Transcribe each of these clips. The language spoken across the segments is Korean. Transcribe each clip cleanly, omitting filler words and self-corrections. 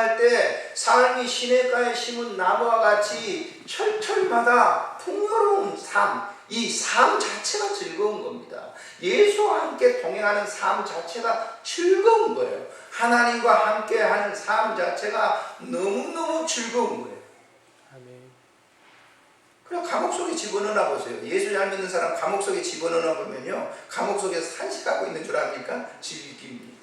순종할 때 삶이 시냇가에 심은 나무와 같이 철철마다 풍요로운 삶, 이 삶 자체가 즐거운 겁니다. 예수와 함께 동행하는 삶 자체가 즐거운 거예요. 하나님과 함께하는 삶 자체가 너무너무 즐거운 거예요. 그럼 감옥 속에 집어넣어 보세요. 예수 잘 믿는 사람 감옥 속에 집어넣어 보면요, 감옥 속에서 산식하고 있는 줄 압니까? 즐깁니다.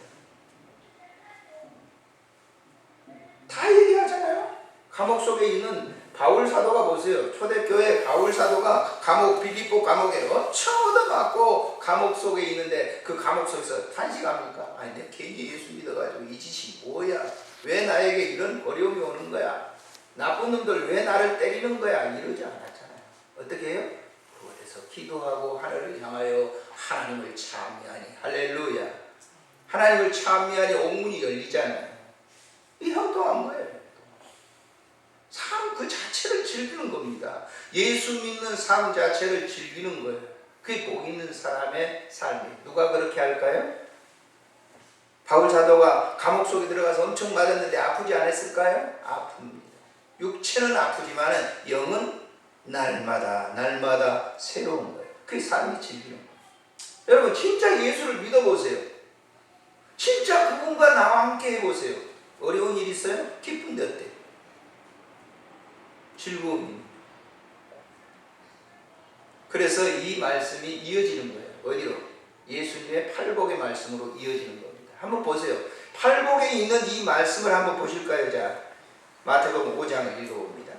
다 얘기하잖아요. 감옥 속에 있는 바울 사도가 보세요. 초대교회 바울 사도가 감옥, 빌립보 감옥에 얻어맞고 감옥 속에 있는데 그 감옥 속에서 탄식합니까? 아니, 내가 괜히 예수 믿어가지고 이 짓이 뭐야? 왜 나에게 이런 어려움이 오는 거야? 나쁜 놈들 왜 나를 때리는 거야? 이러지 않았잖아요. 어떻게 해요? 그곳에서 기도하고 하늘을 향하여 하나님을 찬미하니, 할렐루야, 하나님을 찬미하니 옥문이 열리잖아요. 이 형통한 거예요. 삶 그 자체를 즐기는 겁니다. 예수 믿는 삶 자체를 즐기는 거예요. 그게 복 있는 사람의 삶이에요. 누가 그렇게 할까요? 바울 사도가 감옥 속에 들어가서 엄청 맞았는데 아프지 않았을까요? 아픕니다. 육체는 아프지만 영은 날마다 새로운 거예요. 그게 삶이 즐기는 거예요. 여러분, 진짜 예수를 믿어보세요. 진짜 그분과 나와 함께 해보세요. 어려운 일 있어요? 기쁜데 어때요? 즐거움입니다. 그래서 이 말씀이 이어지는 거예요. 어디로? 예수님의 팔복의 말씀으로 이어지는 겁니다. 한번 보세요. 팔복에 있는 이 말씀을 한번 보실까요? 자, 마태복음 5장을 읽어봅니다.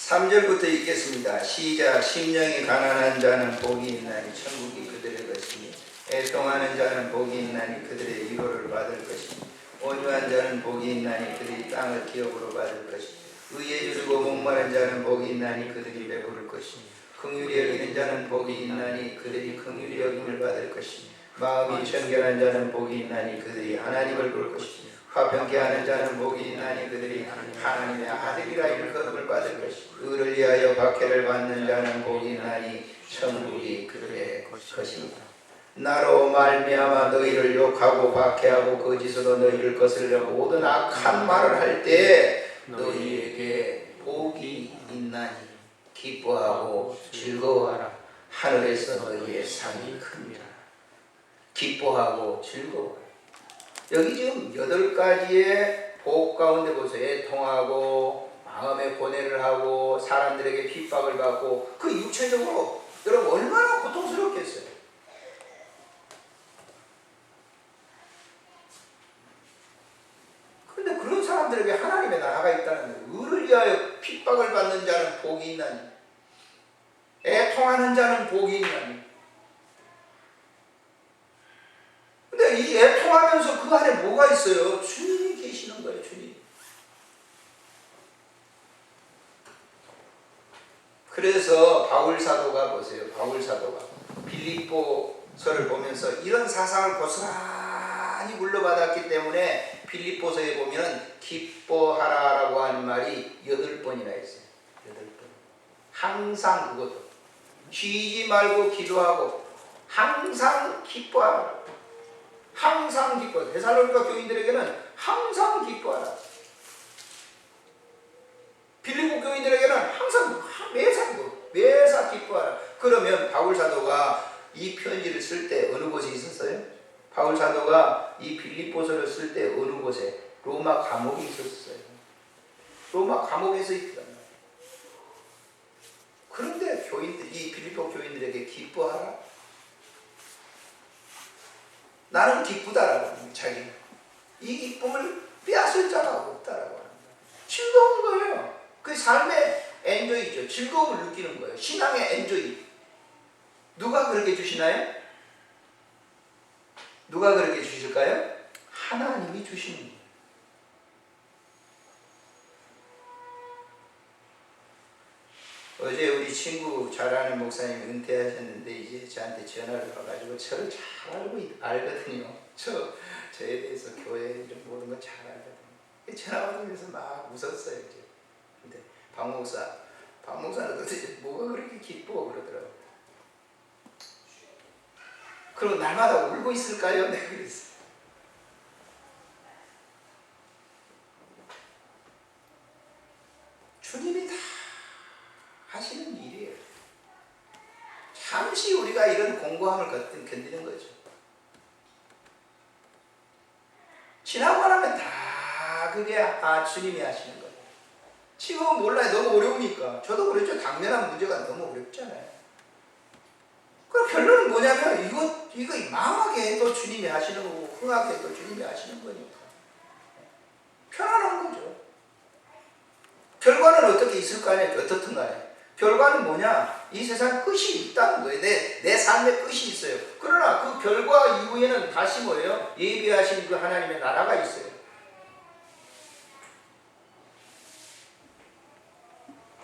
3절부터 읽겠습니다. 시작. 심령이 가난한 자는 복이 있나니 천국이 그들의 것이니, 애통하는 자는 복이 있나니 그들의 위로를 받을 것이니, 온유한 자는 복이 있나니 그들이 땅을 기업으로 받을 것이니, 의에 줄이고 목마른 자는 복이 있나니 그들이 배부를 것이니, 긍휼히 여기는 자는 복이 있나니 그들이 긍휼히 여김을 받을 것이니, 마음이 청결한 자는 복이 있나니 그들이 하나님을 볼 것이니, 화평케 하는 자는 복이 있나니 그들이 하나님의 아들이라 일컬음을 받을 것이니, 의를 위하여 박해를 받는 자는 복이 있나니 천국이 그들의 것이니라. 나로 말미암아 너희를 욕하고 박해하고 거짓으로 너희를 거슬려 모든 악한 말을 할 때 너희에게 복이 있나니 기뻐하고 즐거워하라. 하늘에서 너희의 상이 큽니다. 기뻐하고 즐거워하라. 여기 지금 8가지의 복 가운데 보세요. 애통하고 마음의 고뇌를 하고 사람들에게 핍박을 받고, 그 육체적으로 여러분 얼마나 고통스럽겠어요. 그런데 그런 사람들에게 하나님의 나라가 있다는 거예요. 의를 위하여 핍박을 받는 자는 복이 있나니, 애통하는 자는 복이 있나니. 근데 이 애통하면서 그 안에 뭐가 있어요? 주님이 계시는 거예요. 주님. 그래서 바울 사도가 보세요. 바울 사도가 빌립보서를 보면서 이런 사상을 고스란히 물려받았기 때문에 빌립보서에 보면 기뻐하라라고 하는 말이 8번이나 있어요. 8번. 항상 그것도 쉬지 말고 기도하고 항상 기뻐하라. 항상 기뻐. 데살로니가 교인들에게는 항상 기뻐하라. 빌립보 교인들에게는 항상 매사 기뻐하라. 그러면 바울 사도가 이 편지를 쓸 때 어느 곳에 있었어요? 바울 사도가 이 빌립보서를 쓸 때 어느 곳에? 로마 감옥에 있었어요. 로마 감옥에서 있더란 말이에요. 그런데 이 빌립보 교인들에게 기뻐하라. 나는 기쁘다라고 합니다. 자기는 이 기쁨을 빼앗을 자가 없다라고 합니다. 즐거운 거예요. 그 삶의 엔조이죠. 즐거움을 느끼는 거예요. 신앙의 엔조이. 누가 그렇게 주시나요? 누가 그렇게 주실까요? 하나님이 주시는 거예요. 어제 우리 친구 잘 아는 목사님 은퇴하셨는데 이제 저한테 전화를 와가지고 저를 잘 알거든요. 저에 대해서 교회 이런 모든 걸 잘 알거든요. 전화 받으면서 막 웃었어요. 이제. 근데 박 목사는 도대체 뭐가 그렇게 기뻐 그러더라고요. 그리고 날마다 울고 있을까요? 내가 그랬어요. 주님이 다 하시는 일이에요. 잠시 우리가 이런 공고함을 견디는 거죠. 지나고 나면 다 그게 주님이 하시는 거예요. 지금은 몰라요. 너무 어려우니까. 저도 그랬죠. 당면한 문제가 너무 어렵잖아요. 그 결론은 뭐냐면 이거 망하게 해도 주님이 하시는 거고 흥하게 해도 주님이 하시는 거니까 편안한 거죠. 결과는 어떻게 있을 거 아니에요. 어떻든 간에 결과는 뭐냐, 이 세상 끝이 있다는 거예요. 내 삶의 끝이 있어요. 그러나 그 결과 이후에는 다시 뭐예요? 예비하신 그 하나님의 나라가 있어요.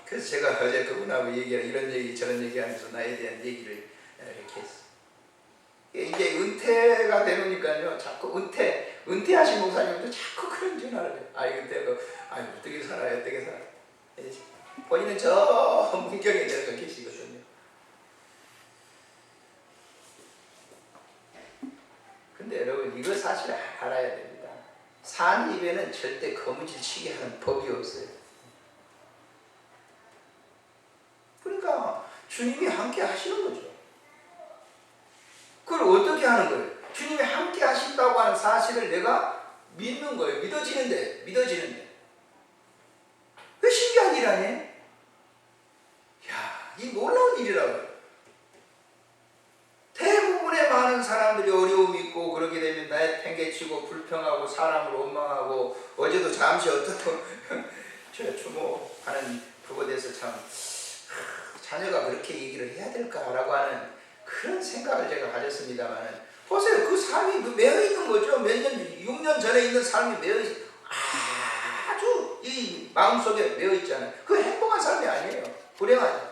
그래서 제가 어제 그분하고 이런 얘기 저런 얘기하면서 나에 대한 얘기를 이렇게 했어요. 이제 은퇴가 되니까요, 자꾸 은퇴하신 목사님도 자꾸 그런 전화를 해요. 어떻게 살아요, 어떻게 살아요. 본인은 저 문경에 내려가 계시거든요. 근데 여러분, 이거 사실 알아야 됩니다. 산 입에는 절대 거무줄 치게 하는 법이 없어요. 그러니까 주님이 함께 하시는 거죠. 그걸 어떻게 하는 거예요? 주님이 함께 하신다고 하는 사실을 내가 믿는 거예요. 믿어지는데. 그 신기한 일 아니에요? 이 놀라운 일이라고요. 대부분의 많은 사람들이 어려움이 있고 그러게 되면 나에 팽개치고 불평하고 사람을 원망하고, 어제도 잠시 어떤 저 추모하는 그거에 대해서 참 자녀가 그렇게 얘기를 해야 될까라고 하는 그런 생각을 제가 가졌습니다만, 보세요. 그 삶이 매여 있는 거죠. 몇 년, 6년 전에 있는 삶이 아주 이 마음속에 매여 있잖아요. 그 행복한 삶이 아니에요. 불행하죠.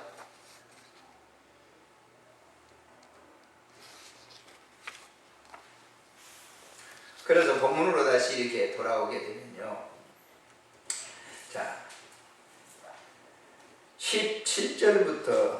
그래서 본문으로 다시 이렇게 돌아오게 되면요. 자, 17절부터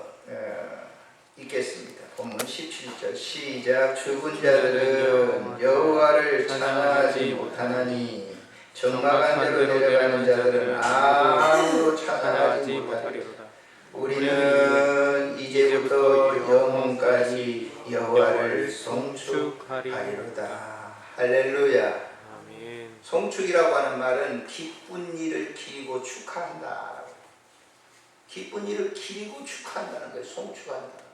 읽겠습니다. 본문 17절 시작. 죽은 자들은 여호와를 찬양하지 못하나니 적막한 데로 내려가는 자들은 아무도 찬양하지 못하리로다. 우리는 이제부터 영원까지 여호와를 송축하리로다. 할렐루야. 아멘. 송축이라고 하는 말은 기쁜 일을 기리고 축하한다. 기쁜 일을 기리고 축하한다는 거예요. 송축한다.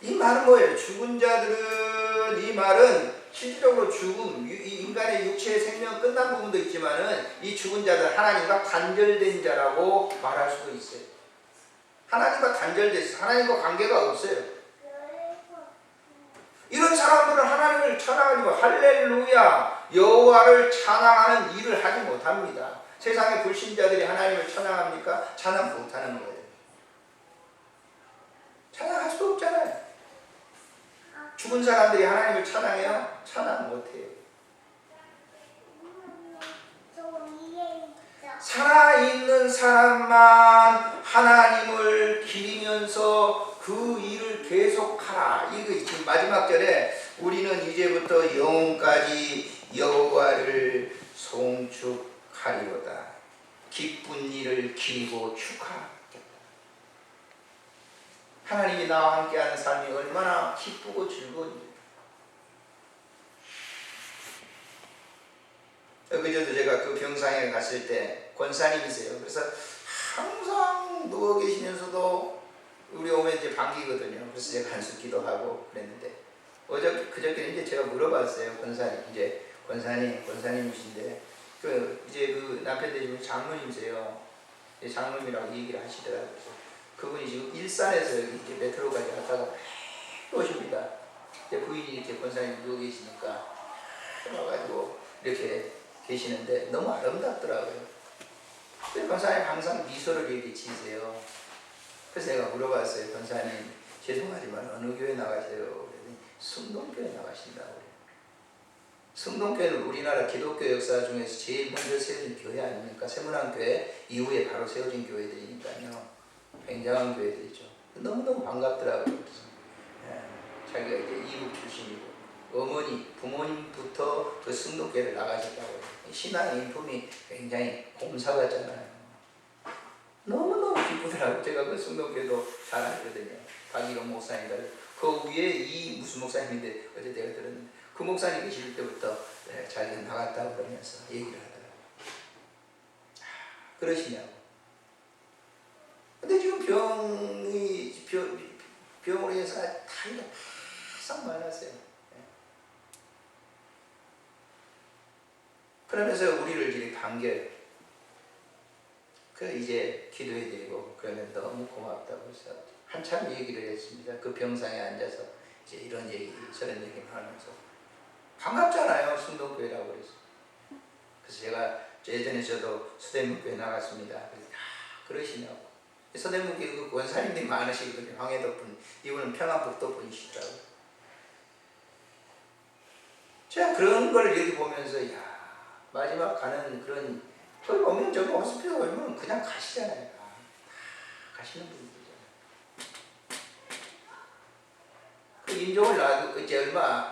이 말은 뭐예요? 죽은 자들은, 이 말은 실질적으로 죽음, 이 인간의 육체의 생명 끝난 부분도 있지만은 이 죽은 자들 하나님과 단절된 자라고 말할 수도 있어요. 하나님과 단절됐어요. 하나님과 관계가 없어요. 이런 사람들은 하나님을 찬양하지 못, 할렐루야 여호와를 찬양하는 일을 하지 못합니다. 세상의 불신자들이 하나님을 찬양합니까? 찬양 못하는 거예요. 찬양할 수도 없잖아요. 죽은 사람들이 하나님을 찬양해요? 찬양 못해요. 살아있는 사람만 하나님을 기리면서 그 일을 계속하라. 이거 지금 마지막 절에 우리는 이제부터 영원까지 여호와를 송축하리로다. 기쁜 일을 기리고 축하하겠다. 하나님이 나와 함께하는 삶이 얼마나 기쁘고 즐거운지. 그저도 제가 그 병상에 갔을 때 권사님이세요. 그래서 항상 누워 계시면서도 우리 오면 이제 반기거든요. 그래서 제가 한숨 기도하고 그랬는데, 그저께 이제 제가 물어봤어요. 권사님이신데 이제 그 남편 되시는 장로님이세요. 장로님이라고 얘기를 하시더라고요. 그래서 그분이 지금 일산에서 이렇게 메트로까지 갔다가 오십니다. 부인이 이렇게 권사님 누워 계시니까 와가지고 이렇게 계시는데 너무 아름답더라고요. 권사님 항상 미소를 이렇게 지으세요. 그래서 제가 물어봤어요. 권사님 죄송하지만 어느 교회 나가세요? 그랬더니 승동교회 나가신다고 그래요. 승동교회는 우리나라 기독교 역사 중에서 제일 먼저 세워진 교회 아닙니까? 세문안교회 이후에 바로 세워진 교회들이니까요. 굉장한 교회들이죠. 너무너무 반갑더라고요. 자기가 이제 이국 출신이고 어머니, 부모님부터 그 승도교회를 나가셨다고 해요. 신앙의 인품이 굉장히 곰사 같잖아요. 너무너무 기쁘더라고요. 제가 그 승도교회도 잘 알거든요. 박일홍 목사님들. 그 위에 이 무슨 목사님인데 어제 내가 들었는데 그 목사님 계실 때부터 자기가 나갔다고 그러면서 얘기를 하더라고요. 그러시냐고. 근데 지금 병으로 해서 다리가 바싹 말랐어요. 그러면서 우리를 이렇게 반겨요. 그 이제 기도해드리고 그러면 너무 고맙다고 해서 한참 얘기를 했습니다. 그 병상에 앉아서 이제 이런 얘기 저런 얘기를 하면서 반갑잖아요. 승동교회라고 그래서. 그래서 제가 예전에 저도 서대문교회 나갔습니다. 그러시냐고. 서대문교회 그 원사님들이 많으시거든요. 황해도분, 이분은 평안북도 분이시더라고요. 제가 그런 걸 여기 보면서 마지막 가는 그런 거기 보면 저기 호스피스 오면 그냥 가시잖아요. 가시는 분들이잖아요. 그 인종을 놔두고 이제 얼마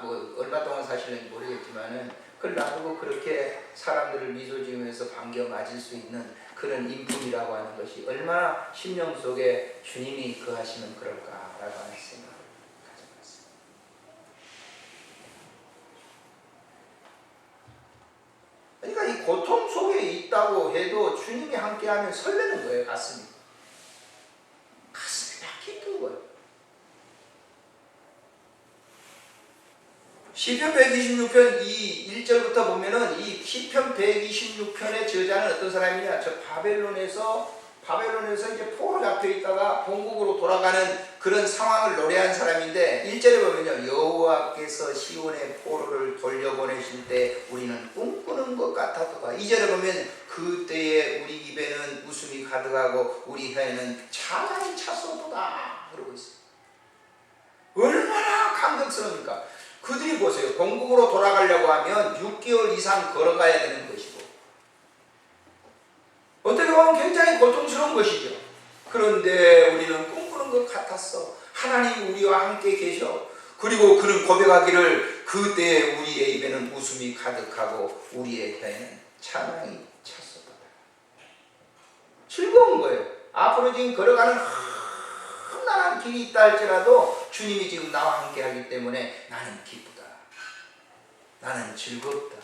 동안 사실는지 모르겠지만은 그걸 놔두고 그렇게 사람들을 미소 지으면서 반겨 맞을 수 있는 그런 인품이라고 하는 것이 얼마나 심령 속에 주님이 거하시면 그럴까라고 하는 생각을 가져봤어요. 그러니까 이 고통 속에 있다고 해도 주님이 함께하면 설레는 거예요. 가슴이 막 기쁜 거예요. 시편 126편 이 1절부터 보면은 이 시편 126편의 저자는 어떤 사람이냐? 저 바벨론에서 이제 포로 잡혀 있다가 본국으로 돌아가는 그런 상황을 노래한 사람인데 1절에 보면요. 여호와께서 시온의 포로를 돌려보내실 때 우리는 꿈꾸는 것 같았도다. 2절에 보면 그때에 우리 입에는 웃음이 가득하고 우리 혀에는 찬양이 찼었도다 그러고 있어요. 얼마나 감격스러우니까. 그들이 보세요. 본국으로 돌아가려고 하면 6개월 이상 걸어가야 되는 것이고 어떻게 보면 굉장히 고통스러운 것이죠. 그런데 우리는 꿈꾸는 것 같았어. 하나님 우리와 함께 계셔. 그리고 그는 고백하기를 그때에 우리의 입에는 웃음이 가득하고 우리의 혀에는 찬양이 찼었다. 즐거운 거예요. 앞으로 지금 걸어가는 험난한 길이 있다 할지라도 주님이 지금 나와 함께 하기 때문에 나는 기쁘다. 나는 즐겁다.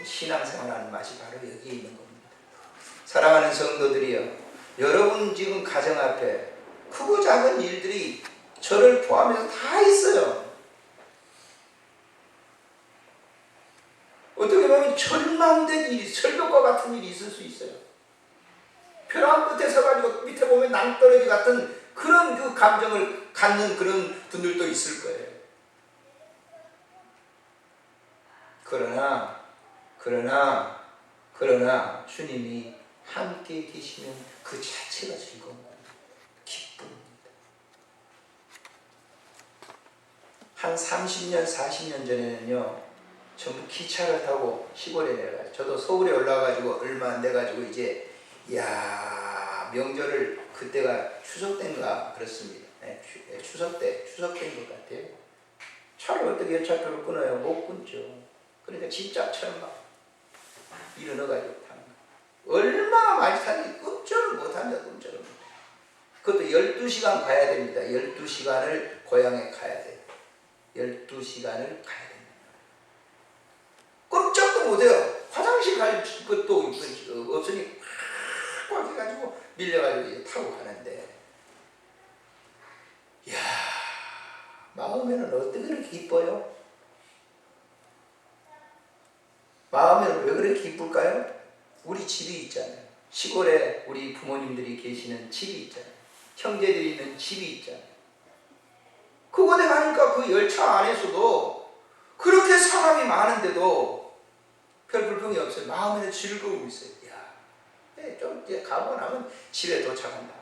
신앙생활하는 맛이 바로 여기에 있는 겁니다. 사랑하는 성도들이여, 여러분 지금 가정 앞에 크고 작은 일들이 저를 포함해서 다 있어요. 어떻게 보면 절망된 일이, 절벽과 같은 일이 있을 수 있어요. 벼랑 끝에 서가지고 밑에 보면 낭떠러지 같은 그런 그 감정을 갖는 그런 분들도 있을 거예요. 그러나 주님이 함께 계시면 그 자체가 즐거운 겁니다. 기쁨입니다. 한 30년, 40년 전에는요, 전부 기차를 타고 시골에 내려가요. 저도 서울에 올라가지고 얼마 안 돼가지고 이제 명절을 그때가 추석 때인가 그렇습니다. 추석 때인 것 같아요. 차를 어떻게 열차표를 끊어요? 못 끊죠. 그러니까 진짜처럼 막 일어나가지고 타는 거예요. 얼마나 많이 타는지 끔찍을 못합니다. 끔찍을 못해요. 그것도 12시간 가야 됩니다. 12시간을 고향에 가야 돼요. 12시간을 가야 됩니다. 꼼짝도 못해요. 화장실 갈 것도 없으니 꽉 해가지고 밀려가지고 이제 타고 가는데, 이야, 마음에는 어떻게 그렇게 기뻐요? 마음에는 왜 그렇게 기쁠까요? 우리 집이 있잖아요. 시골에 우리 부모님들이 계시는 집이 있잖아요. 형제들이 있는 집이 있잖아요. 그곳에 가니까 그 열차 안에서도 그렇게 사람이 많은데도 별 불평이 없어요. 마음에는 즐거움이 있어요. 좀 이제 가고 나면 집에 도착한다.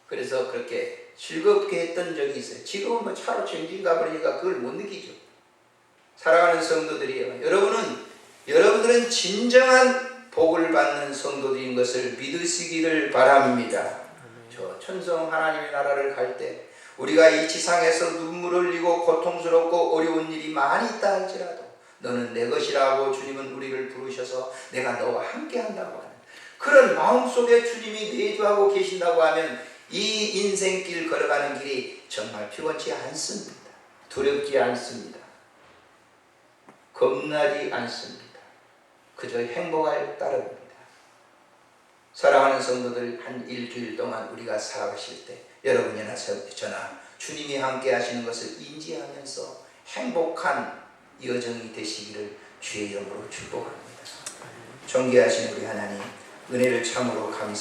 그래서 그렇게 즐겁게 했던 적이 있어요. 지금은 뭐 차로 정진 가버리니까 그걸 못 느끼죠. 사랑하는 성도들이요, 여러분들은 진정한 복을 받는 성도들인 것을 믿으시기를 바랍니다. 저 천성 하나님의 나라를 갈 때 우리가 이 지상에서 눈물 흘리고 고통스럽고 어려운 일이 많이 있다 할지라도 너는 내 것이라고 주님은 우리를 부르셔서 내가 너와 함께 한다고 하는 그런 마음속에 주님이 내주하고 계신다고 하면 이 인생길 걸어가는 길이 정말 피곤치 않습니다. 두렵지 않습니다. 겁나지 않습니다. 그저 행복할 따름입니다. 사랑하는 성도들, 한 일주일 동안 우리가 살아가실 때 여러분이나 저나 주님이 함께 하시는 것을 인지하면서 행복한 여정이 되시기를 주의 이름으로 축복합니다. 존귀하신 우리 하나님, 은혜를 참으로 감사합니다.